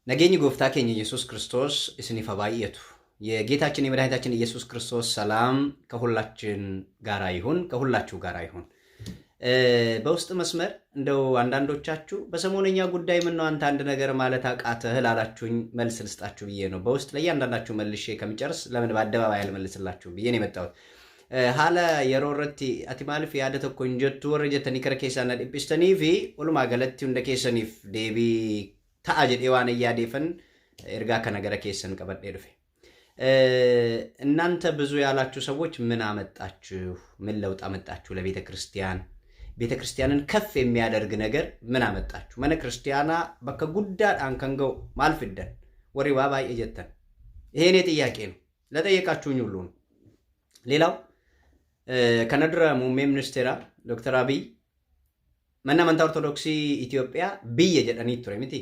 ነገኝ ጎፍታ ከኝ ኢየሱስ ክርስቶስ እስኒፋ ባየቱ የጌታችን የመድኃኒታችን ኢየሱስ ክርስቶስ ሰላም ከሁላችን ጋራ ይሁን ከሁላችሁ ጋራ ይሁን። በውስጥ መስመር እንደው አንዳንዶቻችሁ በሰሞነኛ ጉዳይ ምን ነው አንተ አንድ ነገር ማለት አቃተህ ላላችሁኝ መልስ ልስጣችሁ ብዬ ነው። በውስጥ ላይ አንዳንዳችሁ መልሼ ከመጨረስ ለምን በአደባባይ አልመልስላችሁ ብዬ ነው የመጣሁት። ሀላ የሮረቲ አቲማልፍ ያደተ ኮንጀቱ ወረጀተኒ ከረኬሳና ዲፕስተኒ ፊ ወሉማ ገለቲ እንደ ኬሰኒፍ ዴቢ ታአጀድ ኤዋን ያዴፈን እርጋ ከነገረ ኬሰን ቀበድ ሄድፈ እናንተ ብዙ ያላችሁ ሰዎች ምን አመጣችሁ? ምን ለውጥ አመጣችሁ? ለቤተ ክርስቲያንን ከፍ የሚያደርግ ነገር ምን አመጣችሁ? ማነ ክርስቲያና በከጉዳድ አንከንገው ማልፍደን ወሪ ባባይ እጀተን ይሄኔ ጥያቄ ነው ለጠየቃችሁኝ ሁሉ ነው። ሌላው ከነድረ ሙሜ ሚኒስቴራ ዶክተር አብይ መና መንታ ኦርቶዶክሲ ኢትዮጵያ ብየ ጀደኒ ቱረሚቲ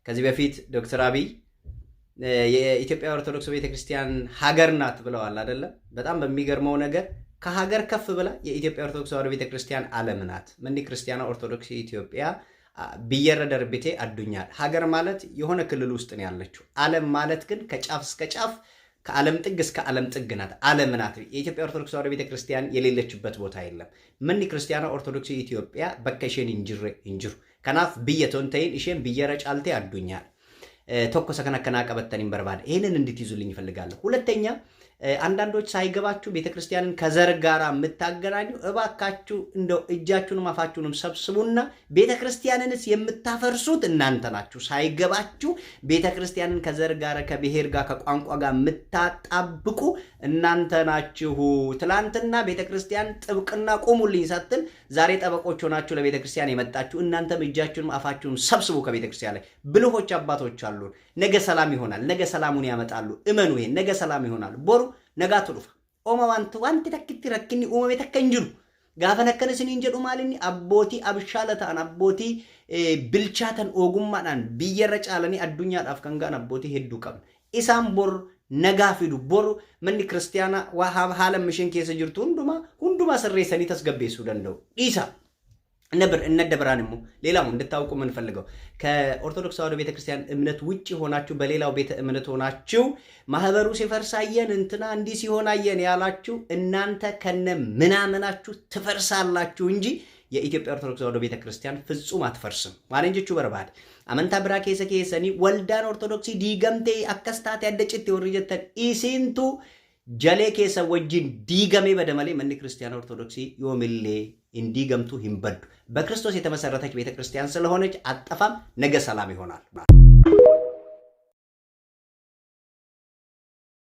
ከዚህ በፊት ዶክተር አብይ የኢትዮጵያ ኦርቶዶክስ ቤተክርስቲያን ሀገር ናት ብለዋል አይደለ? በጣም በሚገርመው ነገር ከሀገር ከፍ ብላ የኢትዮጵያ ኦርቶዶክስ ቤተክርስቲያን ዓለም ናት። ምን ክርስቲያና ኦርቶዶክስ ኢትዮጵያ ቢየረደር ቤቴ አዱኛል። ሀገር ማለት የሆነ ክልል ውስጥ ነው ያለችው። ዓለም ማለት ግን ከጫፍ እስከ ጫፍ ከዓለም ጥግ እስከ ዓለም ጥግ ናት። ዓለም ናት። የኢትዮጵያ ኦርቶዶክስ ቤተክርስቲያን የሌለችበት ቦታ የለም። ምን ክርስቲያና ኦርቶዶክስ ኢትዮጵያ በከሸን እንጅሩ ከናፍ ብየቶንተይን እሺን ብየረጫልቴ አዱኛል ቶኮ ሰከናከና ቀበተን ይንበርባል። ይሄንን እንድትይዙልኝ ይፈልጋለሁ። ሁለተኛ አንዳንዶች ሳይገባችሁ ቤተክርስቲያንን ከዘር ጋራ የምታገናኙ እባካችሁ እንደው እጃችሁንም አፋችሁንም ሰብስቡና ቤተክርስቲያንንስ የምታፈርሱት እናንተ ናችሁ። ሳይገባችሁ ቤተክርስቲያንን ከዘር ጋር ከብሔር ጋር ከቋንቋ ጋር የምታጣብቁ እናንተ ናችሁ። ትላንትና ቤተክርስቲያን ጥብቅና ቆሙልኝ ሳትል ዛሬ ጠበቆች ሆናችሁ ለቤተክርስቲያን የመጣችሁ እናንተም እጃችሁንም አፋችሁንም ሰብስቡ። ከቤተክርስቲያን ላይ ብልሆች አባቶች አሉ። ነገ ሰላም ይሆናል። ነገ ሰላሙን ያመጣሉ። እመኑ። ይሄን ነገ ሰላም ይሆናል። ቦሩ ነጋቱ ዱፋ ኦማ ዋንቲ ተክቲ ረክኒ ኡመ ተከንጅሩ ጋፈነከነ ስኒን ጀዱ ማልኒ አቦቲ አብሻለታን አቦቲ ብልቻተን ኦጉማዳን ቢየረጫለኒ አዱኛ ዳፍ ከንጋን አቦቲ ሄዱ ቀም ኢሳም ቦር ነጋፊዱ ቦሩ መኒ ክርስቲያና ወሃብ ሃለም ምሽን ከሰ ጅርቱ ሁንዱማ ሰሬሰኒ ተስገበሱ ደንደው ኢሳ ነበር እነደብራንሙ ሌላው እንድታውቁ ምን ፈልገው ከኦርቶዶክስ ተዋሕዶ ቤተክርስቲያን እምነት ውጪ ሆናችሁ በሌላው ቤተ እምነት ሆናችሁ ማህበሩ ሲፈርሳየን እንትና እንዲህ ሲሆናየን ያላችሁ እናንተ ከነ ምናምናችሁ ትፈርሳላችሁ እንጂ የኢትዮጵያ ኦርቶዶክስ ተዋሕዶ ቤተክርስቲያን ፍጹም አትፈርስም። ማለንጆቹ በርባድ አመንታ ብራኬሰ ከሰኒ ወልዳን ኦርቶዶክሲ ዲገምቴ አከስታት ያደጭት ወርጀተን ኢሲንቱ ጀሌ ከሰ ወጅን ዲገሜ በደመሌ መኒ ክርስቲያን ኦርቶዶክሲ ዮምሌ እንዲገምቱ ይንበዱ በክርስቶስ የተመሰረተች ቤተክርስቲያን ስለሆነች አጠፋም ነገ ሰላም ይሆናል።